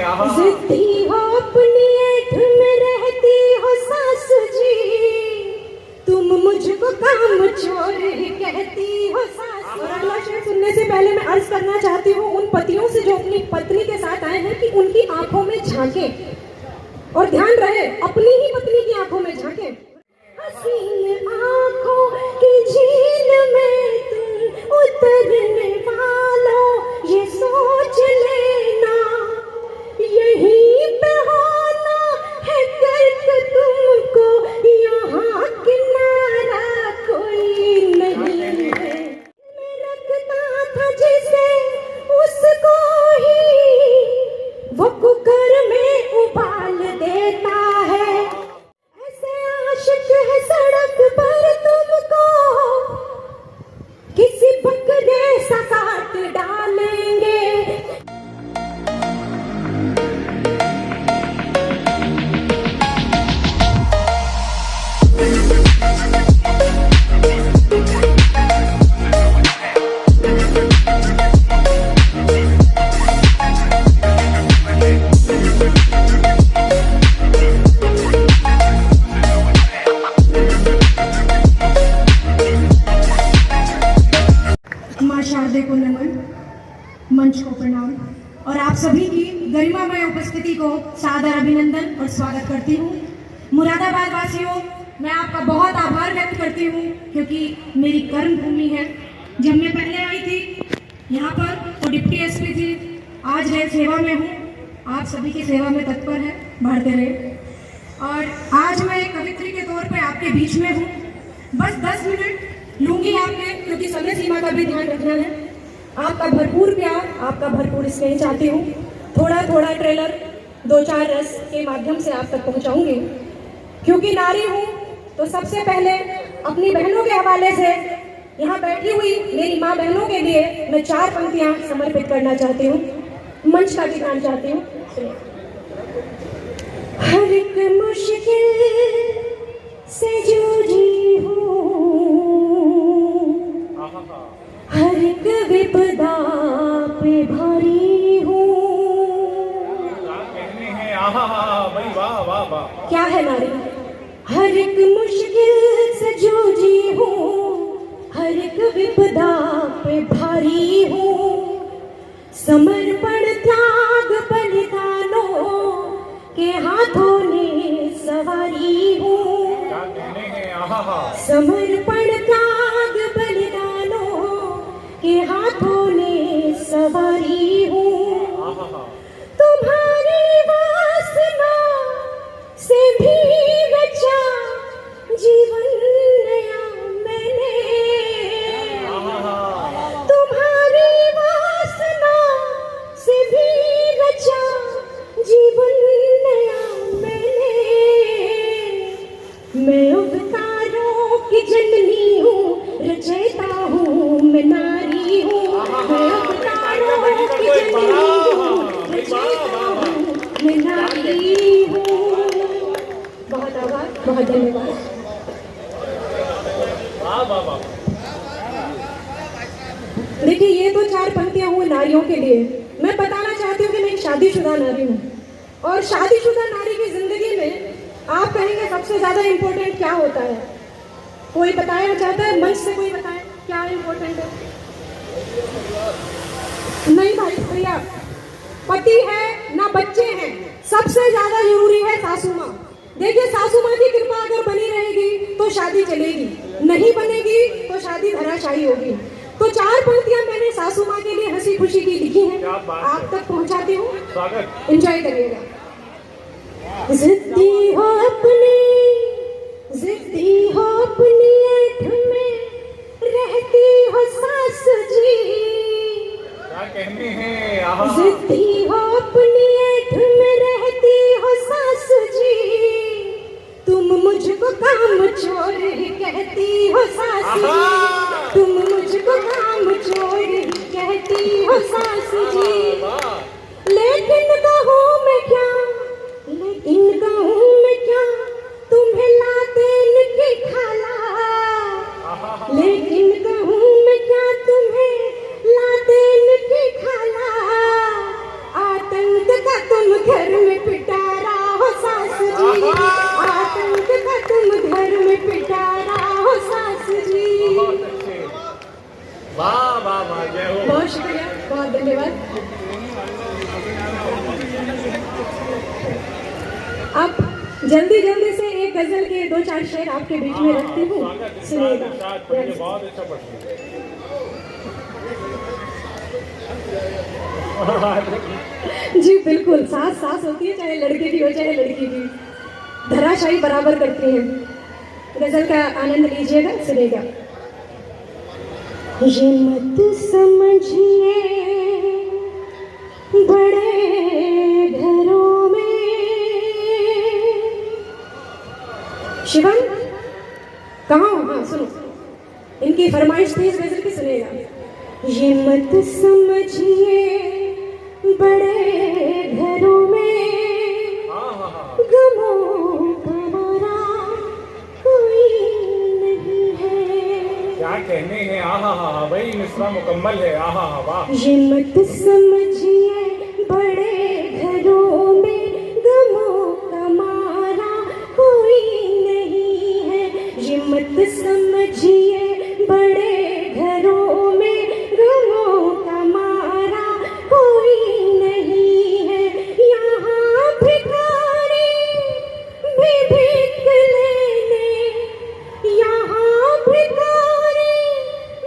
जिद्दी हो अपनी ऐठ में रहती हो सासू जी, तुम मुझको काम चोर कहती हो सासू। और अगला शेर सुनने से पहले मैं अर्ज करना चाहती हूँ उन पतियों से जो अपनी पत्नी के साथ आए हैं कि उनकी आंखों में झांके और ध्यान रहे अपनी ही पत्नी की आंखों में झांके। हसीन आंखों की झील में तुम उतरने वालों ये सोच लेना, यहीं पे होना है गर्क तुमको, यहाँ किनारा कोई नहीं है। मैं रखता था जिसे उसको ही वो कुकर में उबाल देता है, ऐसे आशिक है सड़क पर तुमको किसी बकरे सा काट डालेंगे। शारदे को नमन, मंच को प्रणाम और आप सभी की गरिमामय उपस्थिति को सादर अभिनंदन और स्वागत करती हूँ। मुरादाबाद वासियों, मैं आपका बहुत आभार व्यक्त करती हूँ क्योंकि मेरी कर्म भूमि है। जब मैं पहले आई थी यहाँ पर तो डिप्टी एसपी थी, आज है सेवा में हूँ, आप सभी की सेवा में तत्पर है, बढ़ते रहे। और आज मैं एक कवित्री के तौर पर आपके बीच में हूँ। बस 10 मिनट लूंगी आपने क्योंकि समय सीमा का भी ध्यान रखना है। आपका भरपूर प्यार, आपका भरपूर स्नेह चाहती हूँ। थोड़ा थोड़ा ट्रेलर 2-4 रस के माध्यम से आप तक पहुँचाऊंगी क्योंकि नारी हूँ तो सबसे पहले अपनी बहनों के हवाले से यहाँ बैठी हुई मेरी माँ बहनों के लिए मैं 4 पंक्तियाँ समर्पित करना चाहती हूँ, मंच का भी ध्यान चाहती हूँ। हर एक मुश्किल से जूझी हूँ, हर एक विपदा पे भारी हूँ। क्या है नारी? हर एक मुश्किल से जूझी हूँ, हर एक विपदा पे भारी हूँ। समर्पण त्याग बलिदानों के हाथों ने सवारी हूँ। समर्पण त्याग बलिदानों के हाथों ने सवारी हूँ। तुम्हारी वासना से भी रचा जीवन नया मैंने, तुम्हारी वासना से भी रचा जीवन नया मैंने। मैं अवतारों की जननी हूँ, रचयिता हूँ, मैं नारी हूँ। मैं अवतारों की जननी हूँ, रचयिता हूँ, मैं नारी हूँ। बहुत आभार, बहुत धन्यवाद। देखिए ये तो 4 पंक्तियां हुई नारियों के लिए। मैं बताना चाहती हूँ कि मैं एक शादीशुदा नारी हूँ और शादीशुदा नारी की जिंदगी में आप कहेंगे सबसे ज्यादा इम्पोर्टेंट क्या होता है? कोई बताना चाहता है? मंच से कोई बताए क्या इम्पोर्टेंट है? नहीं भाई भैया, पति है ना बच्चे हैं, सबसे ज्यादा जरूरी है सासू माँ। देखिए सासू माँ की कृपा अगर बनी रहेगी तो शादी चलेगी, नहीं बनेगी तो शादी धराशायी होगी। तो 4 पंक्तियां मैंने सासू माँ के लिए हंसी खुशी की लिखी हैं, आप तक पहुंचाती हूँ, एंजॉय करिएगा। जिद्दी हो अपनी, जिद्दी हो अपनी ऐठ में रहती हो सासू जी, क्या कहने हैं? जिद्दी हो अपनी ऐठ में रहती हो सासू जी, तुम मुझको काम चोर कहती हो सासू जी, तुम मुझको काम चोर कहती हो सासू जी। लेकिन कहूँ मैं क्या, लेकिन कहूँ मैं क्या, तुम्हें लादेन की खाला, लेकिन कहूँ मैं क्या, तुम्हें लादेन की खाला। आतंक जल्दी जल्दी से एक गजल के 2-4 शेर आपके बीच में रखती हूँ, सुनिएगा। बहुत अच्छा पढ़ती जी बिल्कुल, सास सास होती है, चाहे लड़के की हो चाहे लड़की की, धराशायी बराबर करती हैं। गजल का आनंद लीजिएगा, सुनिएगा। ये मत समझिए बड़े घरों में, शिवम कहाँ हो? हाँ सुनो, इनकी फरमाइश थी इस गजल की, सुनिएगा। ये मत समझिए बड़े घरों में गमों हमारा कोई नहीं है। क्या कहने हैं, आहा हा भाई मिसरा मुकम्मल है, आहा हा वाह। ये मत समझिए बड़े घरों में गमों हमारा कोई नहीं है। ये मत समझिए बड़े घरों में गमों हमारा कोई नहीं है। यहाँ भिखारी भी भीख लेने, यहाँ भिखारी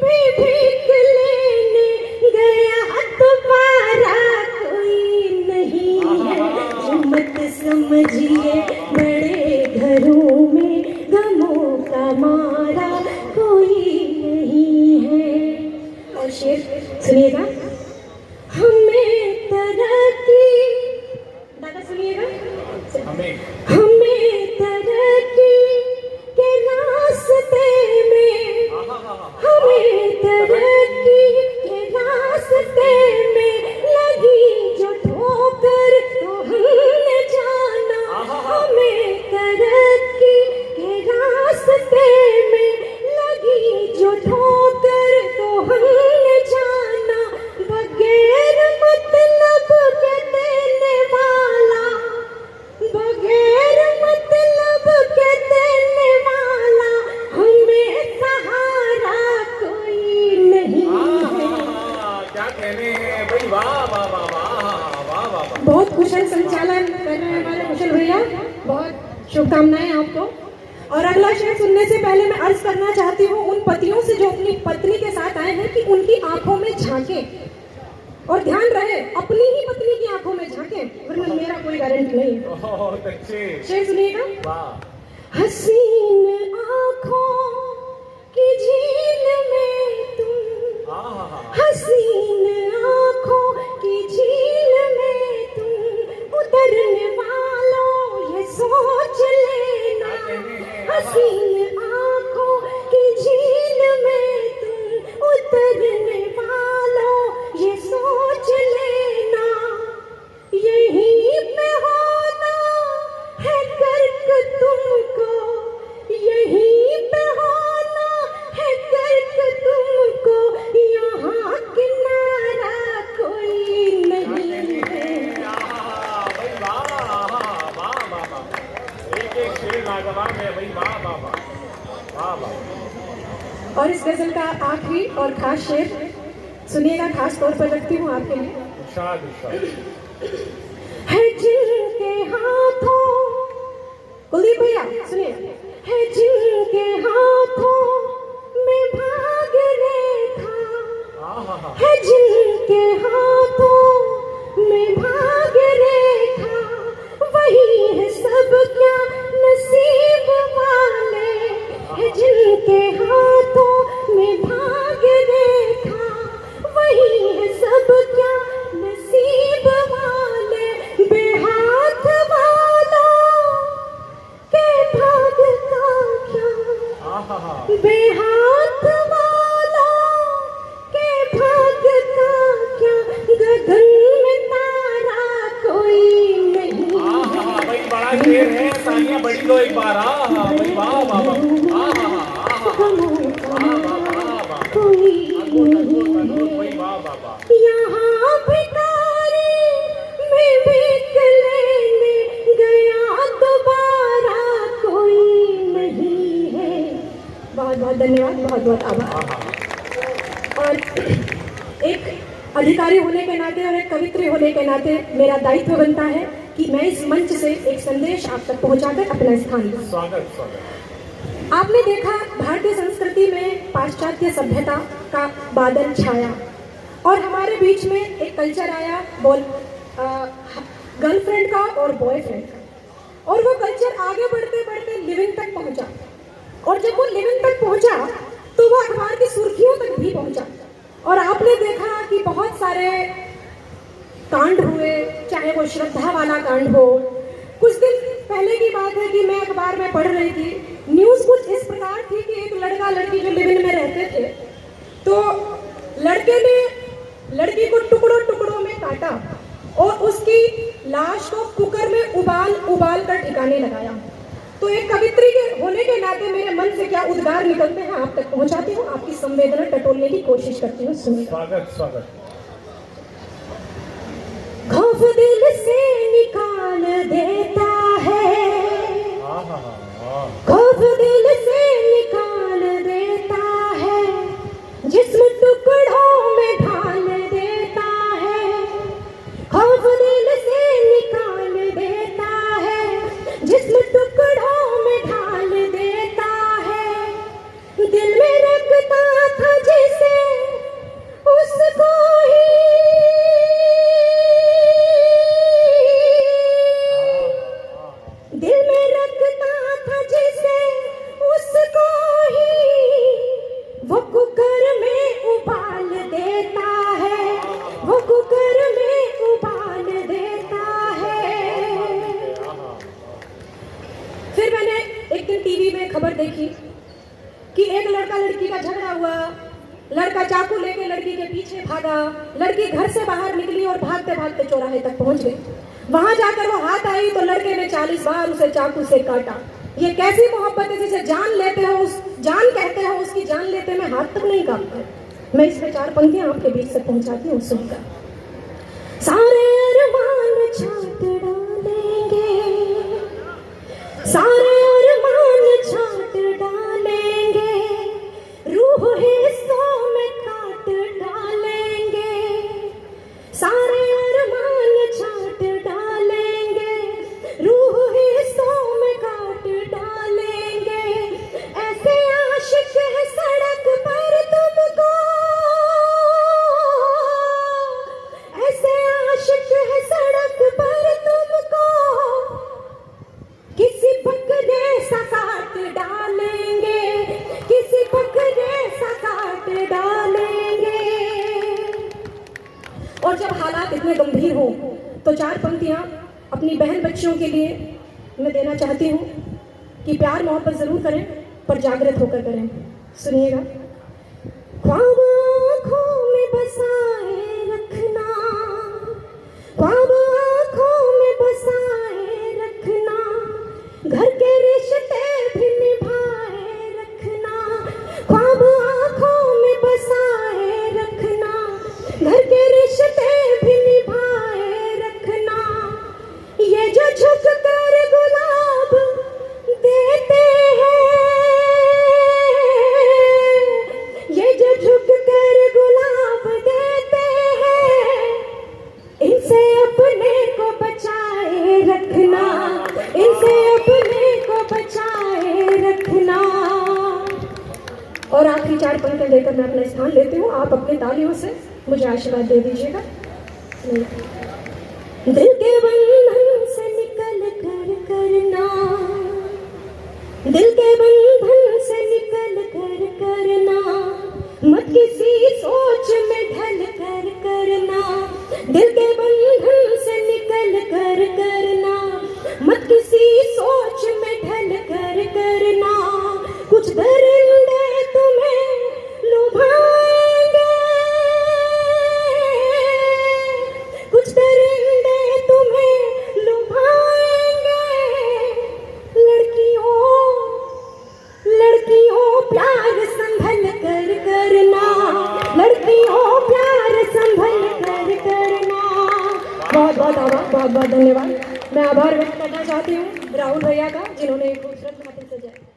भी भीख लेने गया दोबारा कोई नहीं है। ये मत समझिए बड़े घरों में गमों का मारा कोई नहीं है। और शेर सुनिएगा। हमें तरक्की, दादा सुनिएगा, हमें तरक्की के रास्ते में, हमें तरक्की के रास्ते में लगी जो ठोकर तो हमने जाना। हमें तरक्की के रास्ते में लगी जो ठोकर तो हमने जाना। बगैर मतलब के देने वाला, बगैर मतलब के देने वाला हमें सहारा कोई नहीं है। क्या कहने हैं भाई, वाह वाह वाह वाह वाह वाह। बहुत कुशल संचालन कर रहे हैं हमारे कुशल भैया, बहुत शुभकामनाएं आपको। और अगला शेर सुनने से पहले मैं अर्ज करना चाहती हूँ उन पतियों से जो अपनी पत्नी के साथ आए हैं कि उनकी आंखों में झांके, और ध्यान रहे अपनी ही पत्नी की आंखों में झांके, वरना मेरा कोई गारंटी नहीं है। बहुत अच्छे शेर सुनिएगा। वाह। हसीन आंखों की झील में तुम, आहा हा हसीन आंखों की झील में तुम उतरने वालों ये सोच लेना। हसीन आंखों की झील में तुम उतरने वालों ये सोच लेना। यहीं पे होना है कर्क तुमको, यहीं पे होना है कर्क तुमको, यहाँ किनारा कोई नहीं है। भाई वाह वाह वाह वाह। एक एक शेर लाजवाब है भाई, वाह वाह वाह वाह वाह। और इस गजल का आखिरी और खास शेर सुनिएगा, खास तौर पर रखती हूँ आपके लिए। इरशाद इरशाद। है जिनके हाथों, कुलदीप भैया सुनिए, है जिनके हाथों में भाग रेखा, आहा हा है जिनके हाथों में भाग रेखा, वही है सब क्या नसीब वाले। है जिनके हाथों में भाग रेखा, वही है सब क्या नसीब वाले। बेहाथ वालों के भाग का क्या, आहा हा। बेहाथ वालों के भाग का क्या, गगन में तारा कोई नहीं आहा हा भाई, बड़ा शेर है, तालियां बड़ी दो एक बार। आहा भाई वाह वाह वाह। आहा हा आहा हा कोई भाई वाह वाह वाह। यहाँ भिखारी में भीख लेने गया दोबारा कोई नहीं है। बहुत बहुत धन्यवाद, बहुत बहुत आभार। आहा और एक अधिकारी होने के नाते और एक कवित्री होने के नाते मेरा दायित्व बनता है कि मैं इस मंच से एक संदेश आप तक पहुंचाकर अपना स्थान लूं। स्वागत स्वागत। आपने देखा भारतीय संस्कृति में पाश्चात्य सभ्यता का बादल छाया और हमारे बीच में एक कल्चर आया गर्लफ्रेंड का और बॉयफ्रेंड का, और वो कल्चर आगे बढ़ते बढ़ते लिविंग तक पहुंचा, और जब वो लिविंग तक पहुंचा तो वो अखबार की सुर्खियों तक भी पहुंचा। और आपने देखा कि बहुत सारे कांड हुए, चाहे वो श्रद्धा वाला कांड हो। कुछ दिन पहले की बात है कि मैं अखबार में पढ़ रही थी, न्यूज़ कुछ इस प्रकार थी कि एक लड़का लड़की जो लिव इन में रहते थे, तो लड़के ने लड़की को टुकड़ों टुकड़ों में काटा और उसकी लाश को कुकर में उबाल कर ठिकाने लगाया। तो एक कवित्री के होने के नाते मेरे मन से क्या उद्गार निकलते हैं आप तक पहुंचाती हूँ, आपकी संवेदना टटोलने की कोशिश करती हूँ। सुनिए। स्वागत स्वागत। खौफ दिल से निकाल देता है, खौफ दिल से निकाल देता है, जिस्म टुकड़ों में ढाल देता है। खौफ दिल से निकाल देता है, जिस्म टुकड़ों में ढाल देता है। दिल में रखता था जिसे उसको ही खबर देखी कि एक लड़का लड़की का झगड़ा हुआ, लड़का चाकू लेके लड़की के पीछे भागा, लड़की घर से बाहर निकली और भागते भागते चौराहे तक पहुंच गई। वहां जाकर वो हाथ आई तो लड़के ने 40 बार उसे चाकू से काटा। ये कैसी मोहब्बत है जिसे जान लेते हो, उस जान कहते हो, उसकी जान लेते में हाथ तक नहीं काटते। मैं इसमें 4 पंक्तियां आपके बीच से पहुंचाती हूँ, सुनकर। सारे अरमान छाट डालेंगे, सारे अरमान छाट डालेंगे, रूह हिस्सों में काट डालेंगे। सारे अरमान छाट डालेंगे, रूह हिस्सों में काट डालेंगे। ऐसे आशिक है सड़क पर तुमको, ऐसे आशिक है सड़क पर तुमको, किसी बकरे सा काट डालेंगे, किसी बकरे सा काट डालेंगे। और जब हालात इतने गंभीर हो तो 4 पंक्तियां अपनी बहन बच्चियों के लिए मैं देना चाहती हूँ कि प्यार मोहब्बत जरूर करें पर जागृत होकर करें। सुनिएगा। ख्वाब आँखों में बसाए रखना, ख्वाब आँखों में बसाए रखना, घर के रिश्ते भी निभाए रखना। ख्वाब आँखों में बसाए रखना, घर के रिश्ते भी निभाए रखना। ये जो झुक कर गुलाब देते हैं, ये जो झुक कर गुलाब देते हैं, इनसे अपने को बचाए रखना, इनसे अपने को बचाए रखना। और आखिरी 4 पंक्तियां लेकर मैं अपना स्थान लेती हूँ। आप अपनी तालियों से मुझे आशीर्वाद दे दीजिएगा। दिल के बंधन से निकल कर करना, दिल के बंधन से निकल कर करना, मत किसी सोच में ढल कर करना। दिल के बंधन से निकल कर करना, मत किसी सोच में ढल कर करना। कुछ दरिंदे तुम्हें लुभाएंगे, कुछ दरिंदे तुम्हें लुभाएंगे। लड़कियों लड़कियों प्यार संभल कर करना, लड़कियों प्यार संभल कर करना। बहुत बहुत आभार, बहुत बहुत धन्यवाद। मैं आभार व्यक्त करना चाहती हूँ राहुल भैया का, जिन्होंने एक खूबसूरत खातिर सजाया।